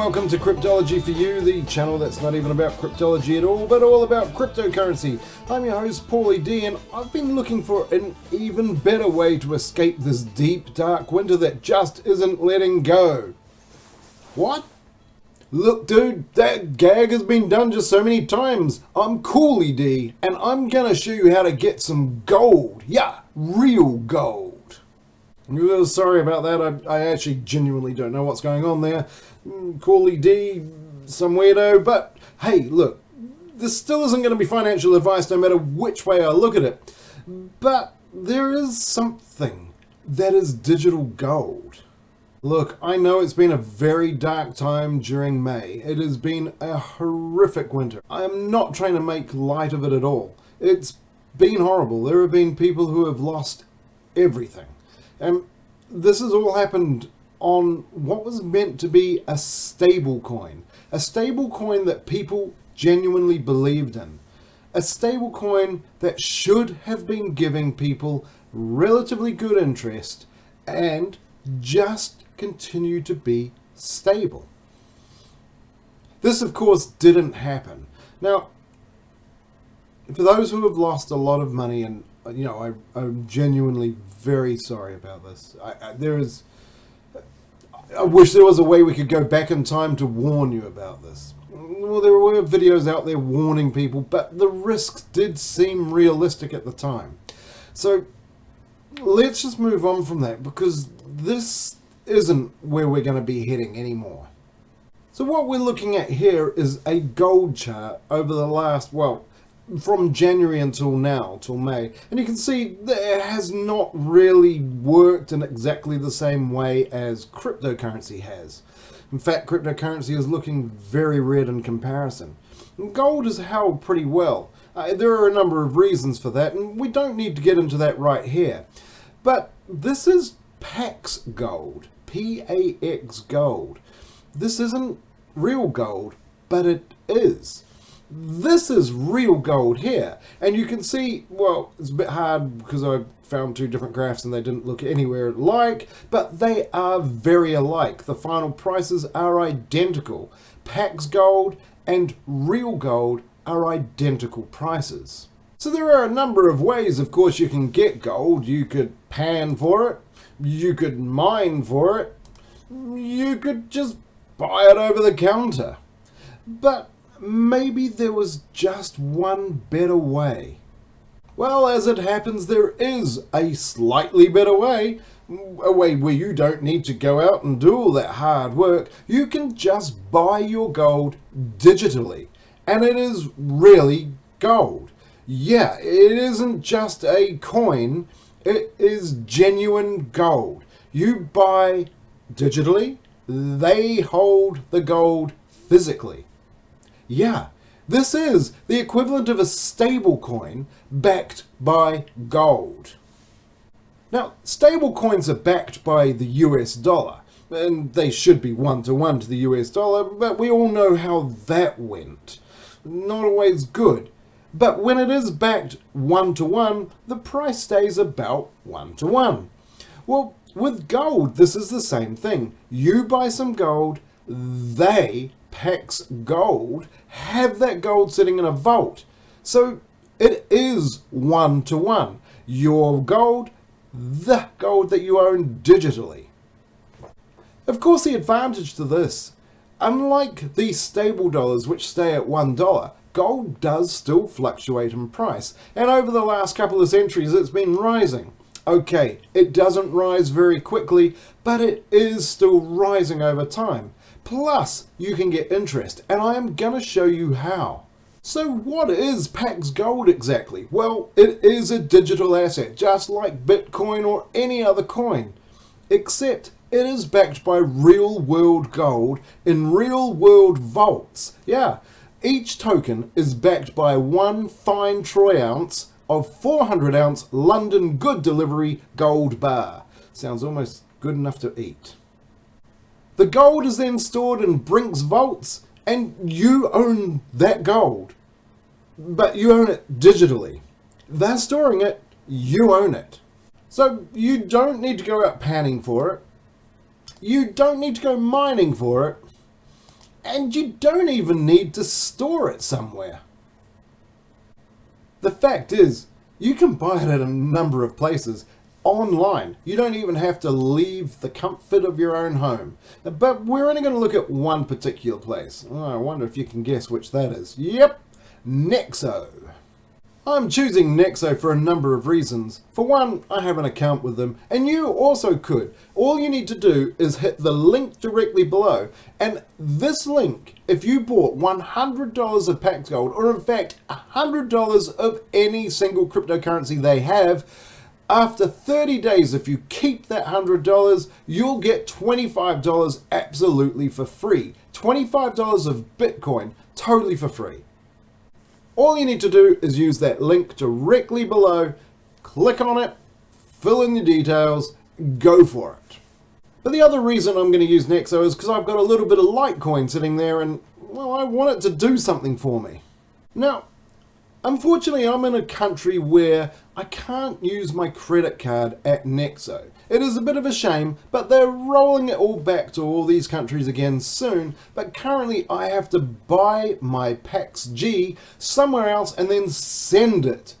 welcome to Cryptology for You, the channel that's not even about cryptology at all, but all about cryptocurrency. I'm your host, Paulie D, and I've been looking for an even better way to escape this deep, dark winter that just isn't letting go. What? Look, dude, that gag has been done just so many times. I'm Paulie D, and I'm gonna show you how to get some gold. Yeah, real gold. Sorry about that, I actually genuinely don't know what's going on there. Paulie D, some weirdo, but hey, look, this still isn't going to be financial advice no matter which way I look at it. But there is something that is digital gold. Look, I know it's been a very dark time during May. It has been a horrific winter. I am not trying to make light of it at all. It's been horrible. There have been people who have lost everything. And this has all happened on what was meant to be a stable coin that people genuinely believed in, a stable coin that should have been giving people relatively good interest and just continue to be stable. This, of course, didn't happen. Now, for those who have lost a lot of money, and you know, I'm genuinely very sorry about this. I wish there was a way we could go back in time to warn you about this. Well, there were videos out there warning people, but the risks did seem realistic at the time. So let's just move on from that, because this isn't where we're going to be heading anymore. So what we're looking at here is a gold chart over the last, well, from January until now, till May, and you can see that it has not really worked in exactly the same way as cryptocurrency has. In fact, cryptocurrency is looking very red in comparison. Gold has held pretty well. There are a number of reasons for that, and we don't need to get into that right here. But this is PAX gold, P-A-X gold. This isn't real gold, but it is. This is real gold here, and you can see, well, it's a bit hard because I found two different graphs and they didn't look anywhere alike, but they are very alike. The final prices are identical. PAX gold and real gold are identical prices. So there are a number of ways, of course, you can get gold. You could pan for it, you could mine for it, you could just buy it over the counter. But maybe there was just one better way. Well, as it happens, there is a slightly better way. A way where you don't need to go out and do all that hard work. You can just buy your gold digitally. And it is really gold. Yeah, it isn't just a coin. It is genuine gold. You buy digitally, they hold the gold physically. Yeah, this is the equivalent of a stable coin backed by gold. Now, stable coins are backed by the US dollar, and they should be one-to-one to the US dollar, but we all know how that went. Not always good. But when it is backed one-to-one, the price stays about one-to-one. Well, with gold, this is the same thing. You buy some gold, they, PAX gold, have that gold sitting in a vault. So it is one-to-one. Your gold, the gold that you own digitally. Of course, the advantage to this, unlike the stable dollars which stay at $1, gold does still fluctuate in price. And over the last couple of centuries, it's been rising. Okay, it doesn't rise very quickly, but it is still rising over time. Plus, you can get interest, and I am going to show you how. So what is PAX gold exactly? Well, it is a digital asset, just like Bitcoin or any other coin. Except it is backed by real-world gold in real-world vaults. Yeah, each token is backed by one fine troy ounce of 400-ounce London good delivery gold bar. Sounds almost good enough to eat. The gold is then stored in Brink's vaults, and you own that gold. But you own it digitally. They're storing it, you own it. So you don't need to go out panning for it. You don't need to go mining for it. And you don't even need to store it somewhere. The fact is, you can buy it at a number of places online. You don't even have to leave the comfort of your own home. But we're only going to look at one particular place. Oh, I wonder if you can guess which that is. Yep, Nexo. I'm choosing Nexo for a number of reasons. For one, I have an account with them, and you also could. All you need to do is hit the link directly below, and this link, if you bought $100 of PAX Gold, or in fact $100 of any single cryptocurrency they have, after 30 days, if you keep that $100, you'll get $25 absolutely for free. $25 of Bitcoin, totally for free. All you need to do is use that link directly below, click on it, fill in your details, go for it. But the other reason I'm going to use Nexo is because I've got a little bit of Litecoin sitting there and, well, I want it to do something for me. Now, unfortunately, I'm in a country where I can't use my credit card at Nexo. It is a bit of a shame, but they're rolling it all back to all these countries again soon. But currently, I have to buy my PAXG somewhere else and then send it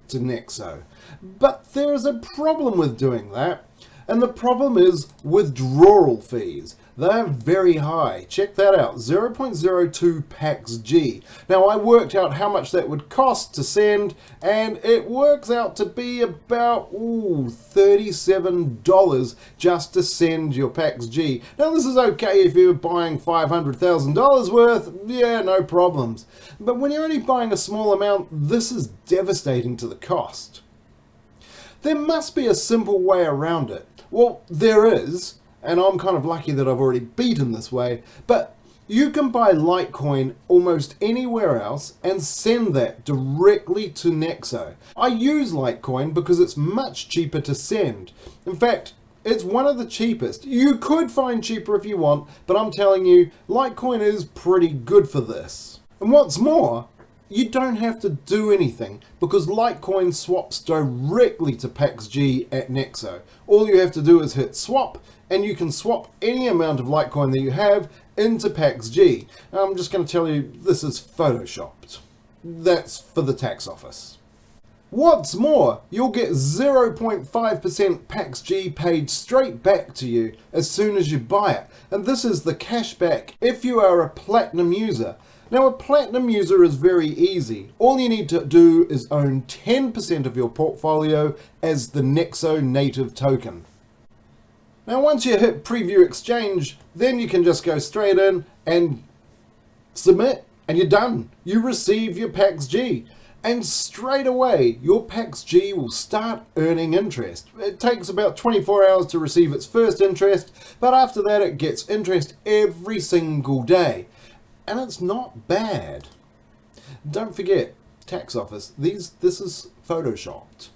to Nexo. But there is a problem with doing that, and the problem is withdrawal fees. They're very high. Check that out, 0.02 PAXG. Now, I worked out how much that would cost to send, and it works out to be about $37 just to send your PAXG. Now, this is okay if you're buying $500,000 worth, yeah, no problems. But when you're only buying a small amount, this is devastating to the cost. There must be a simple way around it. Well, there is. And I'm kind of lucky that I've already beaten this way, but you can buy Litecoin almost anywhere else and send that directly to Nexo. I use Litecoin because it's much cheaper to send. In fact, it's one of the cheapest. You could find cheaper if you want, but I'm telling you, Litecoin is pretty good for this. And what's more, you don't have to do anything because Litecoin swaps directly to PAXG at Nexo. All you have to do is hit swap, and you can swap any amount of Litecoin that you have into PAXG. I'm just going to tell you, this is photoshopped. That's for the tax office. What's more, you'll get 0.5% PAXG paid straight back to you as soon as you buy it. And this is the cashback if you are a platinum user. Now, a platinum user is very easy. All you need to do is own 10% of your portfolio as the Nexo native token. Now, once you hit preview exchange, then you can just go straight in and submit, and you're done. You receive your PAXG, and straight away, your PAXG will start earning interest. It takes about 24 hours to receive its first interest, but after that, it gets interest every single day. And it's not bad. Don't forget, tax office, this is photoshopped.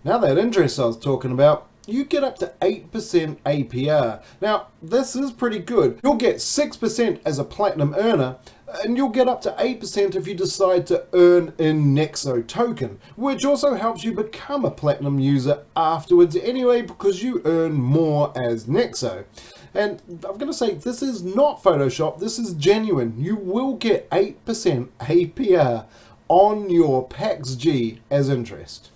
Now that interest I was talking about, you get up to 8% APR. Now, this is pretty good. You'll get 6% as a platinum earner, and you'll get up to 8% if you decide to earn in Nexo token, which also helps you become a platinum user afterwards anyway, because you earn more as Nexo. And I'm going to say, this is not Photoshop, this is genuine. You will get 8% APR on your PAXG as interest.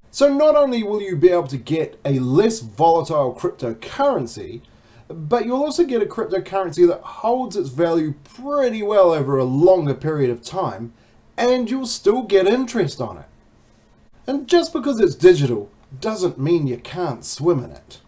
So not only will you be able to get a less volatile cryptocurrency, but you'll also get a cryptocurrency that holds its value pretty well over a longer period of time, and you'll still get interest on it. And just because it's digital doesn't mean you can't swim in it.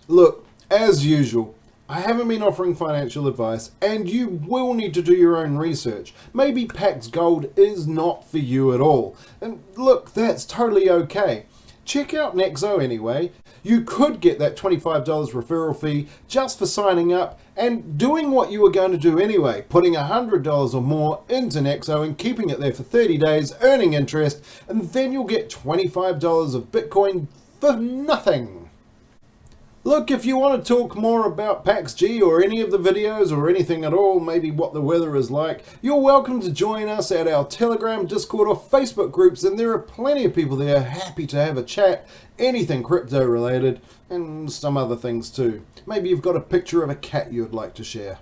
Look, as usual, I haven't been offering financial advice, and you will need to do your own research. Maybe PAX Gold is not for you at all. And look, that's totally okay. Check out Nexo anyway. You could get that $25 referral fee just for signing up and doing what you were going to do anyway, putting $100 or more into Nexo and keeping it there for 30 days, earning interest, and then you'll get $25 of Bitcoin for nothing. Look, if you want to talk more about PAXG or any of the videos or anything at all, maybe what the weather is like, you're welcome to join us at our Telegram, Discord or Facebook groups, and there are plenty of people there happy to have a chat, anything crypto related, and some other things too. Maybe you've got a picture of a cat you'd like to share.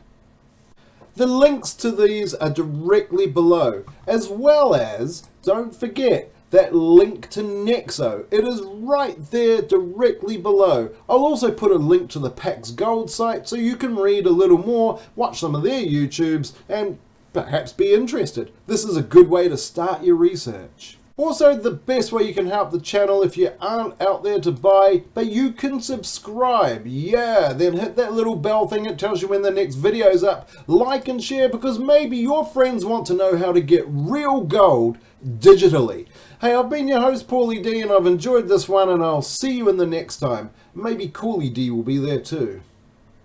The links to these are directly below, as well as, don't forget, that link to Nexo. It is right there directly below. I'll also put a link to the PAXG Gold site so you can read a little more, watch some of their YouTubes, and perhaps be interested. This is a good way to start your research. Also, the best way you can help the channel if you aren't out there to buy, but you can subscribe. Yeah, then hit that little bell thing. It tells you when the next video's up. Like and share, because maybe your friends want to know how to get real gold digitally. Hey, I've been your host, Paulie D, and I've enjoyed this one, and I'll see you in the next time. Maybe Coolie D will be there too.